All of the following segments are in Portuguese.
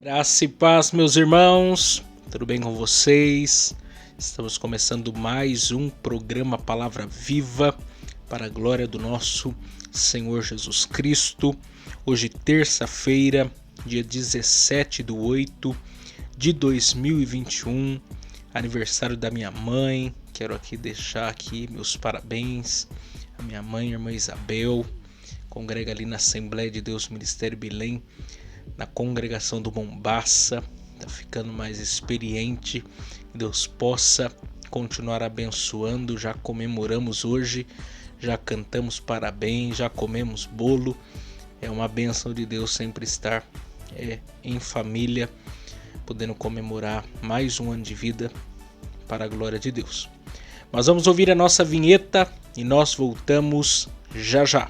Graça e paz, meus irmãos, tudo bem com vocês? Estamos começando mais um programa Palavra Viva para a glória do nosso Senhor Jesus Cristo. Hoje, terça-feira, dia 17/8/2021, aniversário da minha mãe. Quero deixar meus parabéns à minha mãe, a irmã Isabel, congrega ali na Assembleia de Deus Ministério Belém, na congregação do Mombaça, está ficando mais experiente, que Deus possa continuar abençoando. Já comemoramos hoje, já cantamos parabéns, já comemos bolo. É uma bênção de Deus sempre estar em família, podendo comemorar mais um ano de vida para a glória de Deus. Mas vamos ouvir a nossa vinheta e nós voltamos já já.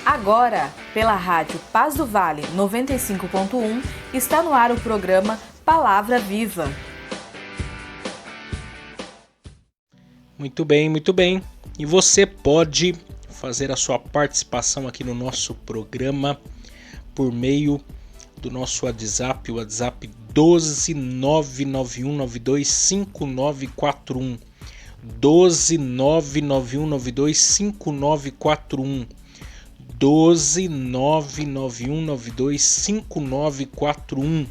Agora, pela rádio Paz do Vale 95.1, está no ar o programa Palavra Viva. Muito bem, muito bem. E você pode fazer a sua participação aqui no nosso programa por meio do nosso WhatsApp, o WhatsApp 12991925941. 12991925941. 12991925941.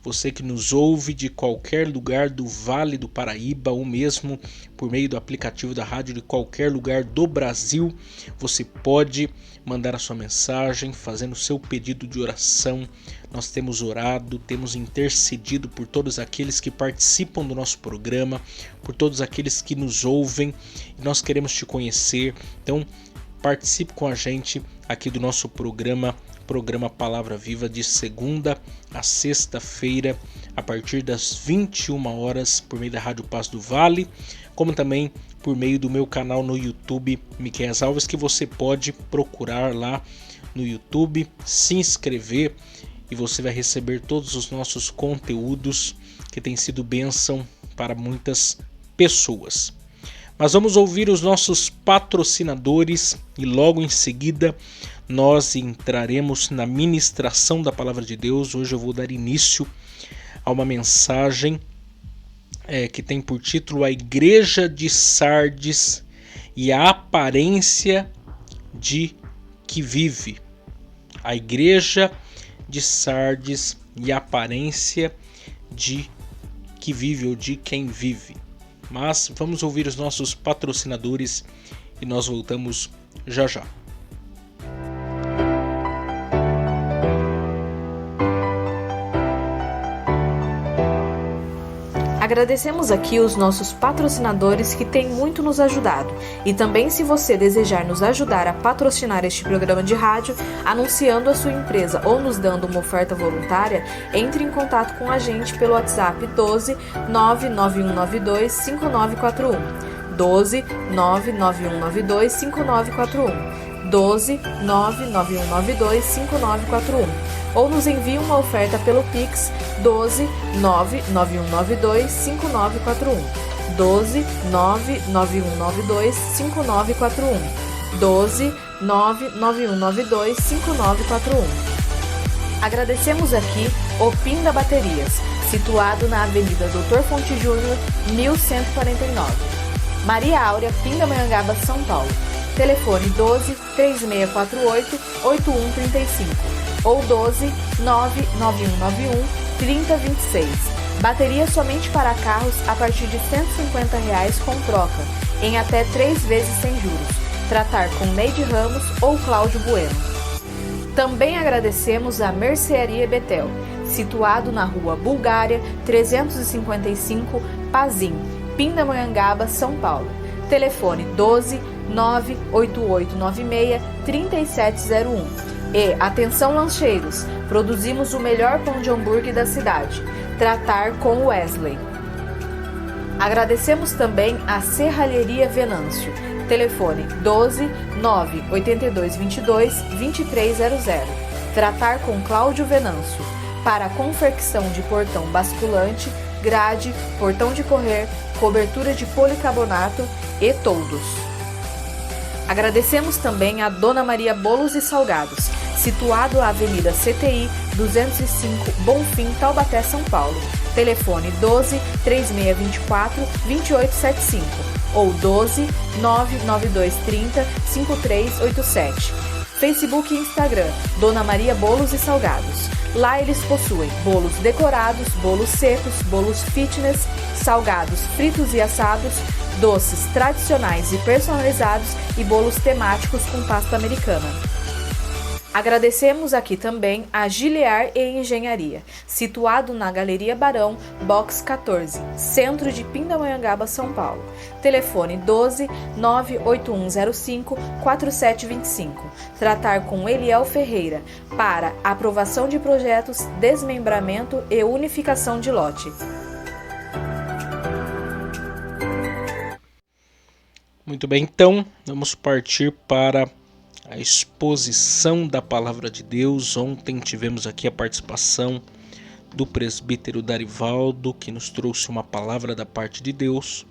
Você que nos ouve de qualquer lugar do Vale do Paraíba ou mesmo por meio do aplicativo da rádio de qualquer lugar do Brasil, você pode mandar a sua mensagem fazendo o seu pedido de oração. Nós temos orado, temos intercedido por todos aqueles que participam do nosso programa, por todos aqueles que nos ouvem, e nós queremos te conhecer. Então, participe com a gente aqui do nosso programa Palavra Viva, de segunda a sexta-feira, a partir das 21 horas, por meio da Rádio Paz do Vale, como também por meio do meu canal no YouTube, Miqueias Alves, que você pode procurar lá no YouTube, se inscrever e você vai receber todos os nossos conteúdos que têm sido bênção para muitas pessoas. Mas vamos ouvir os nossos patrocinadores e logo em seguida nós entraremos na ministração da Palavra de Deus. Hoje eu vou dar início a uma mensagem que tem por título A Igreja de Sardes e a Aparência de que Vive. A Igreja de Sardes e a Aparência de que Vive, ou de quem vive. Mas vamos ouvir os nossos patrocinadores e nós voltamos já já. Agradecemos aqui os nossos patrocinadores que têm muito nos ajudado. E também, se você desejar nos ajudar a patrocinar este programa de rádio, anunciando a sua empresa ou nos dando uma oferta voluntária, entre em contato com a gente pelo WhatsApp 12 99192 5941. 12 99192 5941. 12 99192 5941. Ou nos envie uma oferta pelo Pix 12 99192 5941. 12 99192 5941. 12 99192 5941. Agradecemos aqui o Pinda Baterias, situado na Avenida Doutor Fonte Júnior, 1149. Maria Áurea, Pindamonhangaba, São Paulo. Telefone 12 3648 8135 ou 12 99191 3026. Bateria somente para carros a partir de R$ 150 com troca, em até 3 vezes sem juros. Tratar com Neide Ramos ou Cláudio Bueno. Também agradecemos a Mercearia Betel, situado na Rua Bulgária 355, Pazim, Pindamonhangaba, São Paulo. Telefone 12 98896 3701. E atenção lancheiros, produzimos o melhor pão de hambúrguer da cidade. Tratar com Wesley. Agradecemos também a Serralheria Venâncio. Telefone 12 98222 2300. Tratar com Cláudio Venâncio. Para a confecção de portão basculante, grade, portão de correr, cobertura de policarbonato e toldos. Agradecemos também a Dona Maria Bolos e Salgados, situado à Avenida CTI 205, Bonfim, Taubaté, São Paulo. Telefone 12 3624 2875 ou 12 99230 5387. Facebook e Instagram, Dona Maria Bolos e Salgados. Lá eles possuem bolos decorados, bolos secos, bolos fitness, salgados fritos e assados, doces tradicionais e personalizados e bolos temáticos com pasta americana. Agradecemos aqui também a Gilear e Engenharia, situado na Galeria Barão, Box 14, centro de Pindamonhangaba, São Paulo. Telefone 12 98105 4725. Tratar com Eliel Ferreira para aprovação de projetos, desmembramento e unificação de lote. Muito bem, então vamos partir para a exposição da Palavra de Deus. Ontem tivemos aqui a participação do presbítero Darivaldo, que nos trouxe uma palavra da parte de Deus.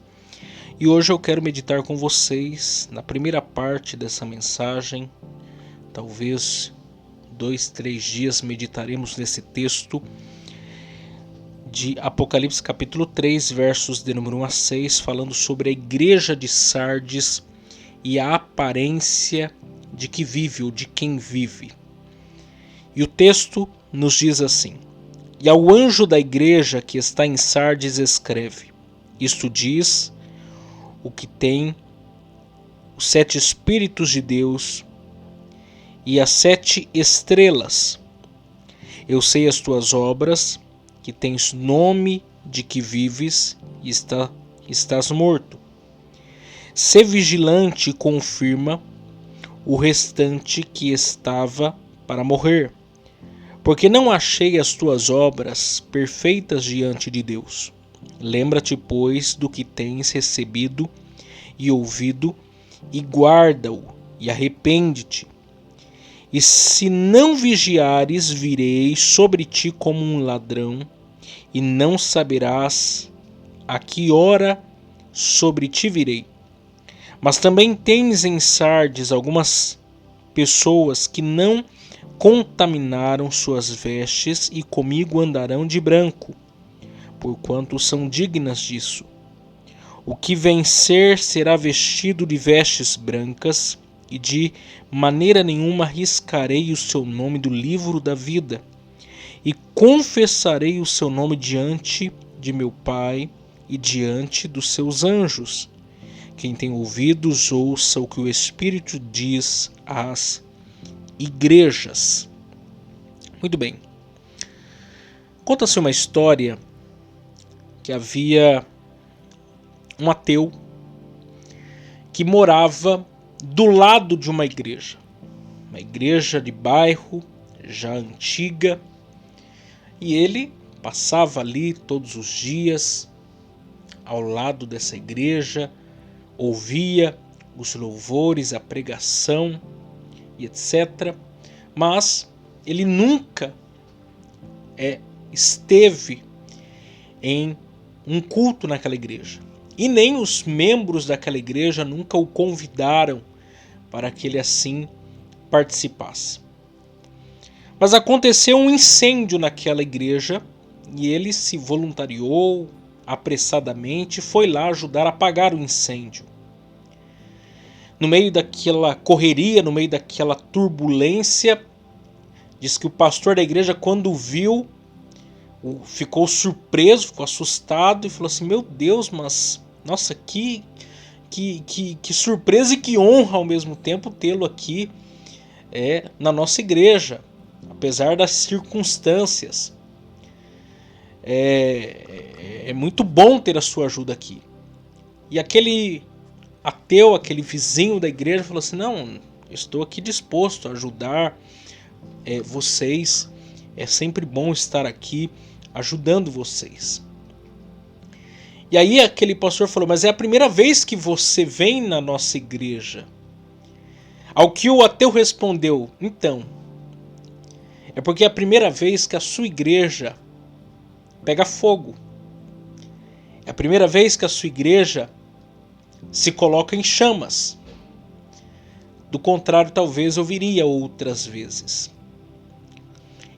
E hoje eu quero meditar com vocês na primeira parte dessa mensagem. Talvez 2, 3 dias meditaremos nesse texto de Apocalipse capítulo 3, versos de número 1 a 6, falando sobre a igreja de Sardes e a aparência de que vive ou de quem vive. E o texto nos diz assim: E ao anjo da igreja que está em Sardes escreve: Isto diz o que tem os 7 Espíritos de Deus e as 7 estrelas. Eu sei as tuas obras, que tens nome de que vives e estás morto. Sê vigilante e confirma o restante que estava para morrer, porque não achei as tuas obras perfeitas diante de Deus. Lembra-te, pois, do que tens recebido e ouvido, e guarda-o, e arrepende-te. E se não vigiares, virei sobre ti como um ladrão, e não saberás a que hora sobre ti virei. Mas também tens em Sardes algumas pessoas que não contaminaram suas vestes e comigo andarão de branco, porquanto são dignas disso. O que vencer será vestido de vestes brancas, e de maneira nenhuma riscarei o seu nome do livro da vida, e confessarei o seu nome diante de meu Pai e diante dos seus anjos. Quem tem ouvidos, ouça o que o Espírito diz às igrejas. Muito bem. Conta-se uma história que havia um ateu que morava do lado de uma igreja de bairro, já antiga, e ele passava ali todos os dias ao lado dessa igreja, ouvia os louvores, a pregação e etc. Mas ele nunca esteve em um culto naquela igreja. E nem os membros daquela igreja nunca o convidaram para que ele assim participasse. Mas aconteceu um incêndio naquela igreja e ele se voluntariou apressadamente, foi lá ajudar a apagar o incêndio. No meio daquela correria, no meio daquela turbulência, diz que o pastor da igreja, quando viu, ficou surpreso, ficou assustado e falou assim: meu Deus, mas nossa, que surpresa e que honra ao mesmo tempo tê-lo aqui na nossa igreja, apesar das circunstâncias. É muito bom ter a sua ajuda aqui. E aquele ateu, aquele vizinho da igreja falou assim: não, estou aqui disposto a ajudar vocês, é sempre bom estar aqui ajudando vocês. E aí aquele pastor falou: mas é a primeira vez que você vem na nossa igreja? Ao que o ateu respondeu: então, é porque é a primeira vez que a sua igreja pega fogo. É a primeira vez que a sua igreja se coloca em chamas. Do contrário, talvez eu viria outras vezes.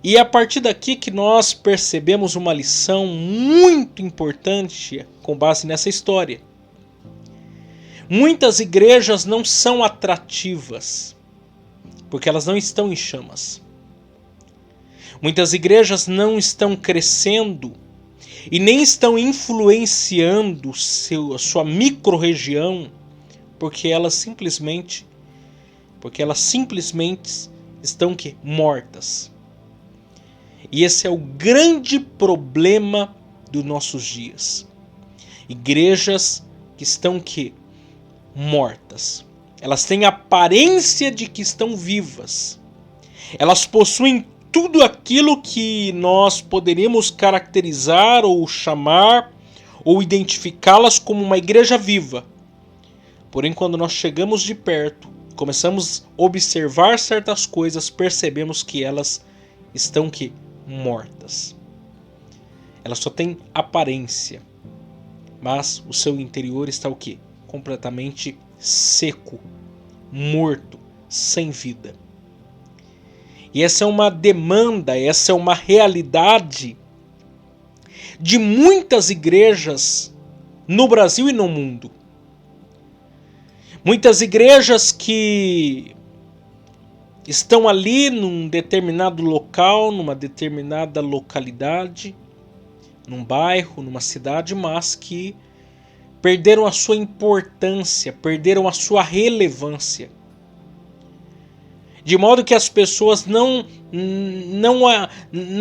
E é a partir daqui que nós percebemos uma lição muito importante com base nessa história. Muitas igrejas não são atrativas, porque elas não estão em chamas. Muitas igrejas não estão crescendo e nem estão influenciando a sua micro-região, porque elas simplesmente estão mortas. E esse é o grande problema dos nossos dias. Igrejas que estão mortas. Elas têm a aparência de que estão vivas. Elas possuem tudo aquilo que nós poderíamos caracterizar ou chamar ou identificá-las como uma igreja viva. Porém, quando nós chegamos de perto, começamos a observar certas coisas, percebemos que elas estão mortas. Elas só têm aparência, mas o seu interior está completamente seco, morto, sem vida. E essa é uma demanda, essa é uma realidade de muitas igrejas no Brasil e no mundo. Muitas igrejas que estão ali num determinado local, numa determinada localidade, num bairro, numa cidade, mas que perderam a sua importância, perderam a sua relevância. De modo que as pessoas não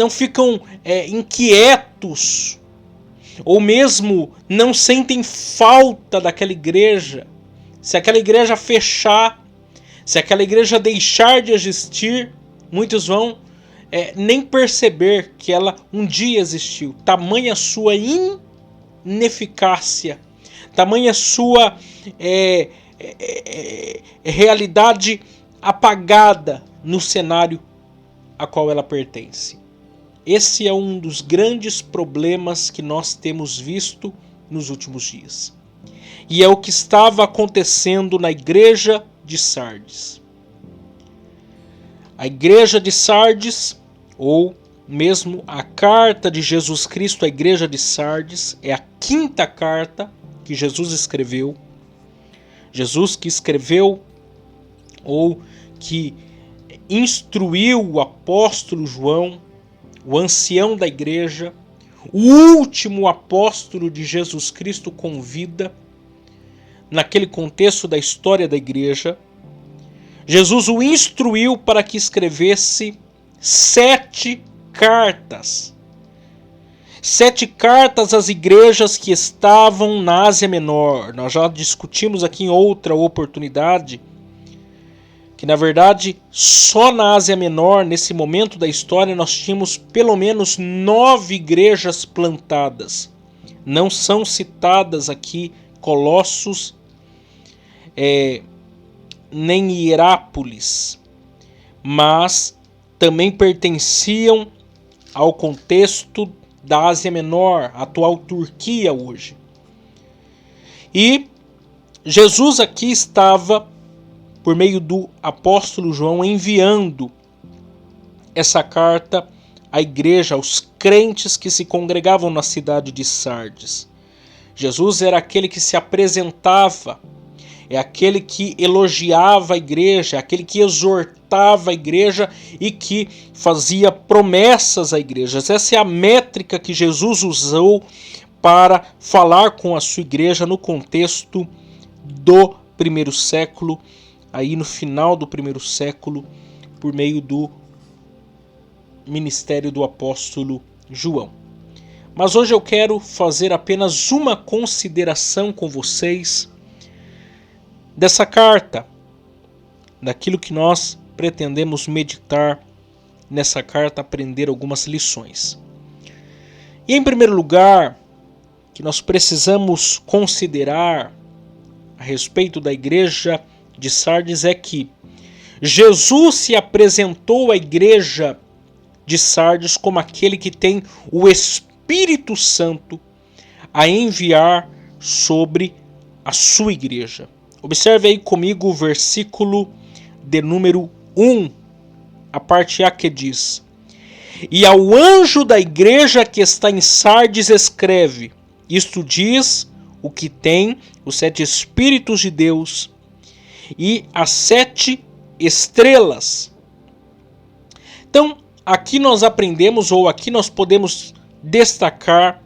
ficam inquietos, ou mesmo não sentem falta daquela igreja. Se aquela igreja fechar, se aquela igreja deixar de existir, muitos vão nem perceber que ela um dia existiu. Tamanha sua ineficácia, tamanha sua realidade apagada no cenário a qual ela pertence. Esse é um dos grandes problemas que nós temos visto nos últimos dias. E é o que estava acontecendo na igreja de Sardes. A igreja de Sardes, ou mesmo a carta de Jesus Cristo à igreja de Sardes, é a quinta carta que Jesus escreveu. Jesus que escreveu ou que instruiu o apóstolo João, o ancião da igreja, o último apóstolo de Jesus Cristo com vida, naquele contexto da história da igreja. Jesus o instruiu para que escrevesse 7 cartas. 7 cartas às igrejas que estavam na Ásia Menor. Nós já discutimos aqui em outra oportunidade que, na verdade, só na Ásia Menor, nesse momento da história, nós tínhamos pelo menos 9 igrejas plantadas. Não são citadas aqui Colossos, nem Hierápolis, mas também pertenciam ao contexto da Ásia Menor, atual Turquia hoje. E Jesus aqui estava, por meio do apóstolo João, enviando essa carta à igreja, aos crentes que se congregavam na cidade de Sardes. Jesus era aquele que se apresentava, é aquele que elogiava a igreja, aquele que exortava a igreja e que fazia promessas à igreja. Essa é a métrica que Jesus usou para falar com a sua igreja no contexto do primeiro século, aí no final do primeiro século, por meio do ministério do apóstolo João. Mas hoje eu quero fazer apenas uma consideração com vocês dessa carta, daquilo que nós pretendemos meditar nessa carta, aprender algumas lições. E em primeiro lugar, que nós precisamos considerar a respeito da igreja de Sardes é que Jesus se apresentou à igreja de Sardes como aquele que tem o Espírito Santo, a enviar sobre a sua igreja. Observe aí comigo o versículo de número 1, a parte A, que diz: E ao anjo da igreja que está em Sardes escreve: Isto diz o que tem os 7 Espíritos de Deus e as 7 estrelas. Então, aqui nós aprendemos, ou aqui nós podemos destacar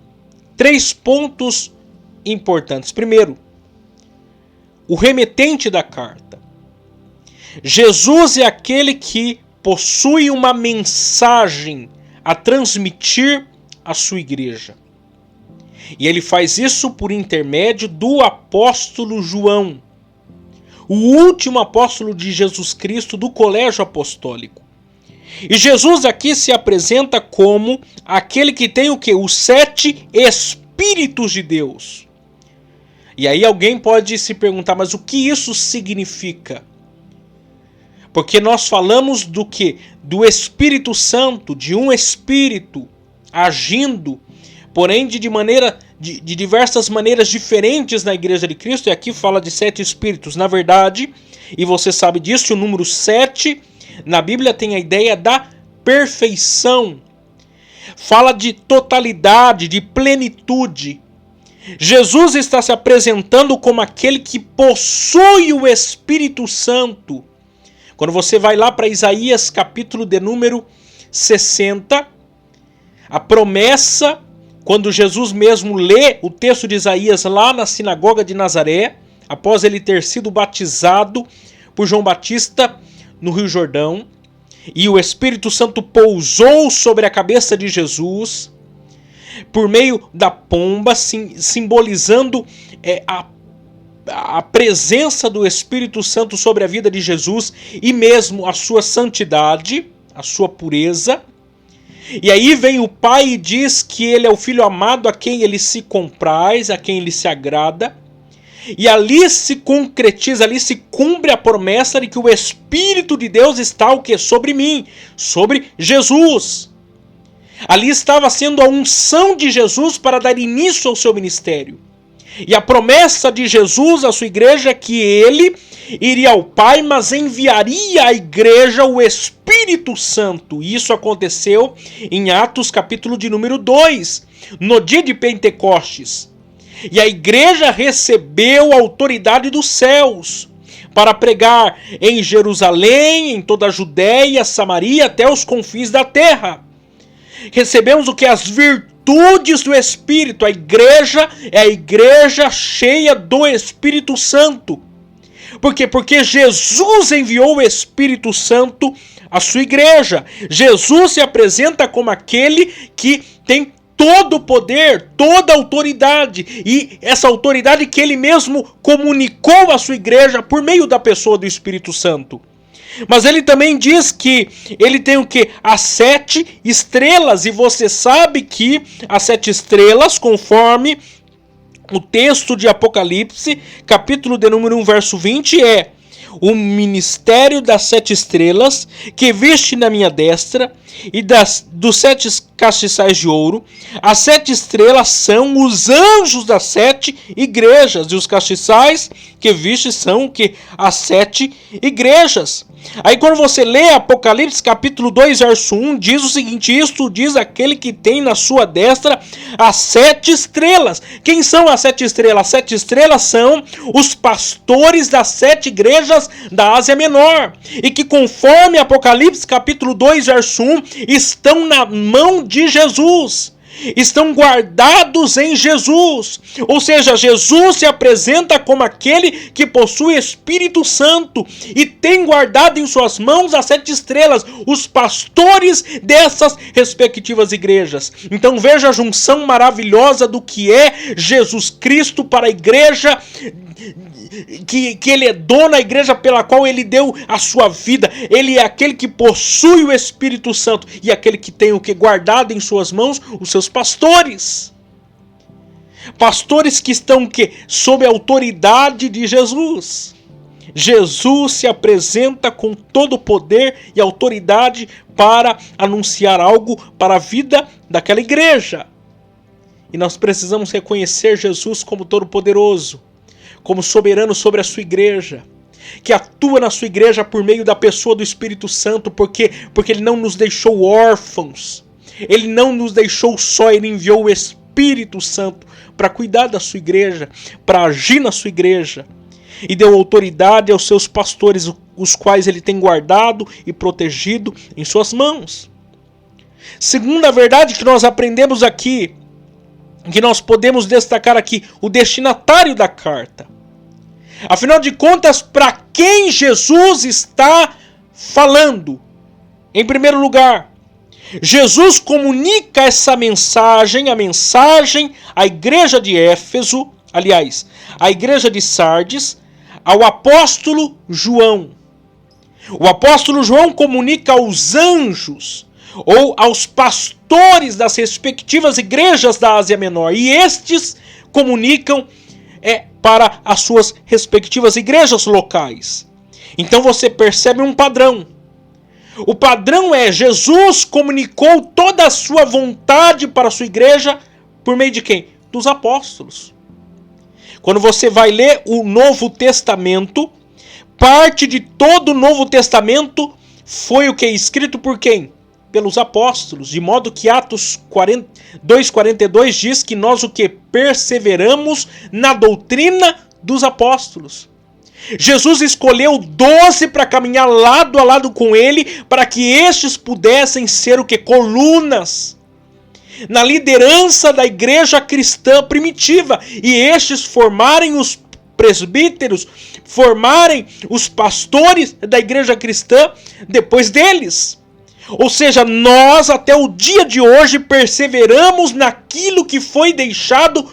3 pontos importantes. Primeiro, o remetente da carta. Jesus é aquele que possui uma mensagem a transmitir à sua igreja. E ele faz isso por intermédio do apóstolo João, o último apóstolo de Jesus Cristo do colégio apostólico. E Jesus aqui se apresenta como aquele que tem o quê? Os 7 Espíritos de Deus. E aí alguém pode se perguntar, mas o que isso significa? Porque nós falamos do quê? Do Espírito Santo, de um Espírito agindo, porém de diversas maneiras diferentes na Igreja de Cristo. E aqui fala de 7 Espíritos. Na verdade, e você sabe disso, o número 7 na Bíblia tem a ideia da perfeição. Fala de totalidade, de plenitude. Jesus está se apresentando como aquele que possui o Espírito Santo. Quando você vai lá para Isaías, capítulo de número 60, a promessa, quando Jesus mesmo lê o texto de Isaías lá na sinagoga de Nazaré, após ele ter sido batizado por João Batista no Rio Jordão, e o Espírito Santo pousou sobre a cabeça de Jesus, por meio da pomba, simbolizando a presença do Espírito Santo sobre a vida de Jesus e mesmo a sua santidade, a sua pureza. E aí vem o Pai e diz que ele é o Filho amado a quem ele se compraz, a quem ele se agrada. E ali se concretiza, ali se cumpre a promessa de que o Espírito de Deus está o quê? Sobre mim, sobre Jesus. Ali estava sendo a unção de Jesus para dar início ao seu ministério. E a promessa de Jesus à sua igreja é que ele iria ao Pai, mas enviaria à igreja o Espírito Santo. E isso aconteceu em Atos capítulo de número 2, no dia de Pentecostes. E a igreja recebeu a autoridade dos céus para pregar em Jerusalém, em toda a Judéia, Samaria, até os confins da terra. Recebemos o que? As virtudes do Espírito. A igreja é a igreja cheia do Espírito Santo. Por quê? Porque Jesus enviou o Espírito Santo à sua igreja. Jesus se apresenta como aquele que tem todo o poder, toda a autoridade, e essa autoridade que ele mesmo comunicou à sua igreja por meio da pessoa do Espírito Santo. Mas ele também diz que ele tem o quê? As 7 estrelas, e você sabe que as 7 estrelas, conforme o texto de Apocalipse, capítulo de número 1, verso 20, é o ministério das 7 estrelas que viste na minha destra e dos 7 castiçais de ouro. As 7 estrelas são os anjos das 7 igrejas, e os castiçais que viste são que as 7 igrejas. Aí quando você lê Apocalipse capítulo 2, verso 1, diz o seguinte: isto diz aquele que tem na sua destra as 7 estrelas. Quem são as 7 estrelas? As 7 estrelas são os pastores das 7 igrejas da Ásia Menor, e que conforme Apocalipse capítulo 2, verso 1, estão na mão de Jesus. Estão guardados em Jesus. Ou seja, Jesus se apresenta como aquele que possui Espírito Santo e tem guardado em suas mãos as 7 estrelas, os pastores dessas respectivas igrejas. Então veja a junção maravilhosa do que é Jesus Cristo para a igreja, que ele é dono, a igreja pela qual ele deu a sua vida. Ele é aquele que possui o Espírito Santo e aquele que tem o que guardado em suas mãos, os seus pastores. Pastores que estão sob a autoridade de Jesus. Jesus se apresenta com todo o poder e autoridade para anunciar algo para a vida daquela igreja. E nós precisamos reconhecer Jesus como Todo-Poderoso, como soberano sobre a sua igreja, que atua na sua igreja por meio da pessoa do Espírito Santo, porque Ele não nos deixou órfãos, Ele não nos deixou só, Ele enviou o Espírito Santo para cuidar da sua igreja, para agir na sua igreja, e deu autoridade aos seus pastores, os quais Ele tem guardado e protegido em suas mãos. Segunda verdade que nós aprendemos aqui, que nós podemos destacar aqui, o destinatário da carta. Afinal de contas, para quem Jesus está falando? Em primeiro lugar, Jesus comunica essa mensagem, a mensagem à igreja de Éfeso, aliás, à igreja de Sardes, ao apóstolo João. O apóstolo João comunica aos anjos, ou aos pastores das respectivas igrejas da Ásia Menor, e estes comunicam para as suas respectivas igrejas locais. Então você percebe um padrão. O padrão é: Jesus comunicou toda a sua vontade para a sua igreja por meio de quem? Dos apóstolos. Quando você vai ler o Novo Testamento, parte de todo o Novo Testamento foi o que? Escrito por quem? Pelos apóstolos, de modo que Atos 2,42 diz que nós o que? Perseveramos na doutrina dos apóstolos. Jesus escolheu 12 para caminhar lado a lado com ele, para que estes pudessem ser o que? Colunas na liderança da igreja cristã primitiva, e estes formarem os presbíteros, formarem os pastores da igreja cristã depois deles. Ou seja, nós até o dia de hoje perseveramos naquilo que foi deixado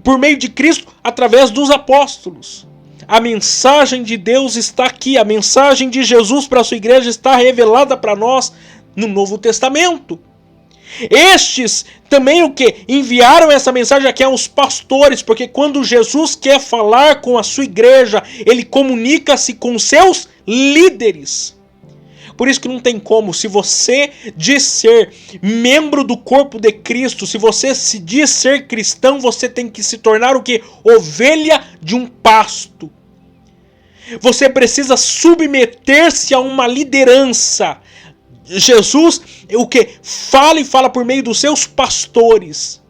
por meio de Cristo através dos apóstolos. A mensagem de Deus está aqui, a mensagem de Jesus para a sua igreja está revelada para nós no Novo Testamento. Estes também o que? Enviaram essa mensagem aqui aos pastores, porque quando Jesus quer falar com a sua igreja, ele comunica-se com seus líderes. Por isso que não tem como, se você diz ser membro do corpo de Cristo, se você se diz ser cristão, você tem que se tornar o quê? Ovelha de um pasto. Você precisa submeter-se a uma liderança. Jesus, o que? Fala e fala por meio dos seus pastores.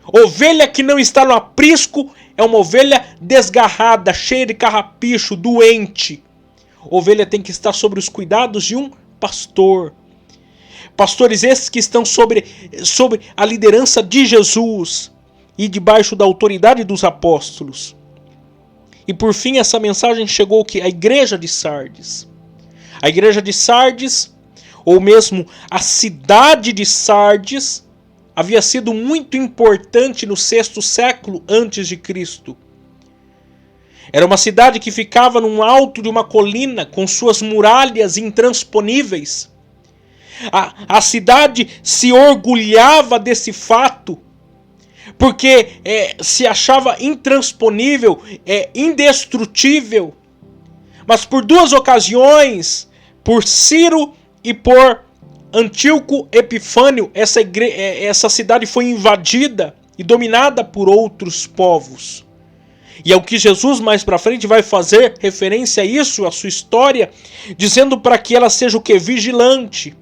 Ovelha que não está no aprisco é uma ovelha desgarrada, cheia de carrapicho, doente. Ovelha tem que estar sobre os cuidados de um pastor. Pastores esses que estão sobre a liderança de Jesus e debaixo da autoridade dos apóstolos. E por fim essa mensagem chegou que a igreja de Sardes. A igreja de Sardes, ou mesmo a cidade de Sardes, havia sido muito importante no 6º século antes de Cristo. Era uma cidade que ficava num alto de uma colina, com suas muralhas intransponíveis. A cidade se orgulhava desse fato, porque se achava intransponível, indestrutível. Mas por 2 ocasiões, por Ciro e por Antíoco Epifânio, essa cidade foi invadida e dominada por outros povos. E é o que Jesus mais para frente vai fazer referência a isso, a sua história, dizendo para que ela seja o que? Vigilante.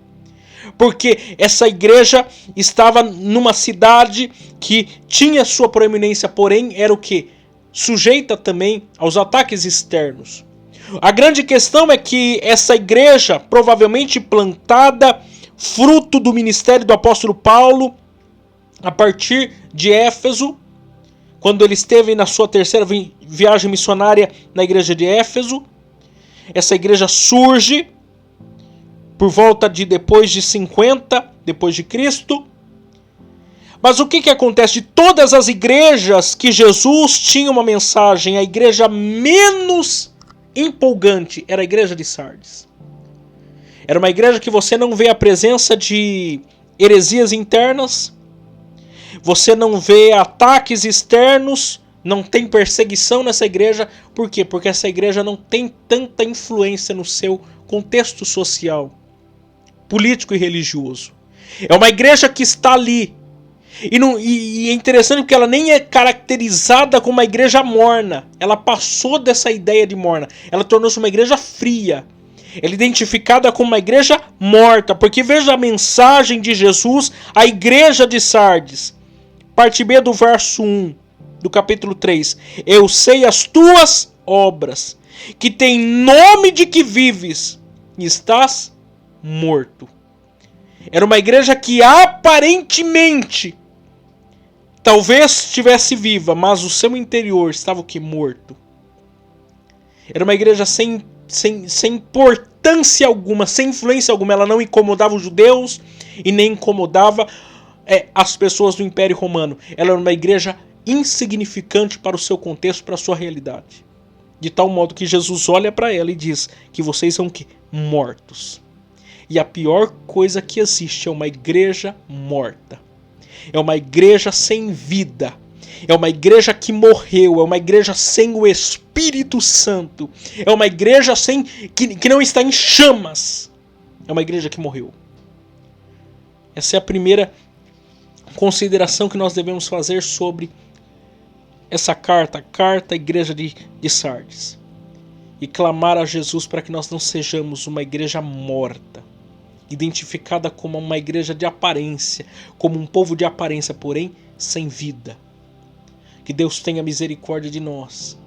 Porque essa igreja estava numa cidade que tinha sua proeminência, porém era o que? Sujeita também aos ataques externos. A grande questão é que essa igreja, provavelmente plantada, fruto do ministério do apóstolo Paulo, a partir de Éfeso, quando ele esteve na sua 3ª viagem missionária na igreja de Éfeso, essa igreja surge por volta de depois de 50, depois de Cristo. Mas o que acontece? De todas as igrejas que Jesus tinha uma mensagem, a igreja menos empolgante era a igreja de Sardes. Era uma igreja que você não vê a presença de heresias internas, você não vê ataques externos, não tem perseguição nessa igreja. Por quê? Porque essa igreja não tem tanta influência no seu contexto social, político e religioso. É uma igreja que está ali, E é interessante porque ela nem é caracterizada como uma igreja morna. Ela passou dessa ideia de morna. Ela tornou-se uma igreja fria. Ela é identificada como uma igreja morta. Porque veja a mensagem de Jesus à igreja de Sardes. Parte B do verso 1 do capítulo 3. Eu sei as tuas obras, que tem nome de que vives, e estás morto. Era uma igreja que aparentemente talvez estivesse viva, mas o seu interior estava o que? Morto. Era uma igreja sem importância alguma, sem influência alguma. Ela não incomodava os judeus e nem incomodava as pessoas do Império Romano. Ela era uma igreja insignificante para o seu contexto, para a sua realidade. De tal modo que Jesus olha para ela e diz que vocês são que? Mortos. E a pior coisa que existe é uma igreja morta. É uma igreja sem vida. É uma igreja que morreu. É uma igreja sem o Espírito Santo. É uma igreja que não está em chamas. É uma igreja que morreu. Essa é a primeira consideração que nós devemos fazer sobre essa carta, a carta à igreja de Sardes. E clamar a Jesus para que nós não sejamos uma igreja morta, identificada como uma igreja de aparência, como um povo de aparência, porém sem vida. Que Deus tenha misericórdia de nós.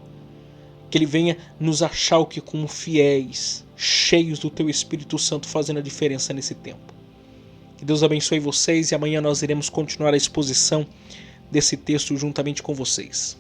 Que Ele venha nos achar o que como fiéis, cheios do Teu Espírito Santo, fazendo a diferença nesse tempo. Que Deus abençoe vocês e amanhã nós iremos continuar a exposição desse texto juntamente com vocês.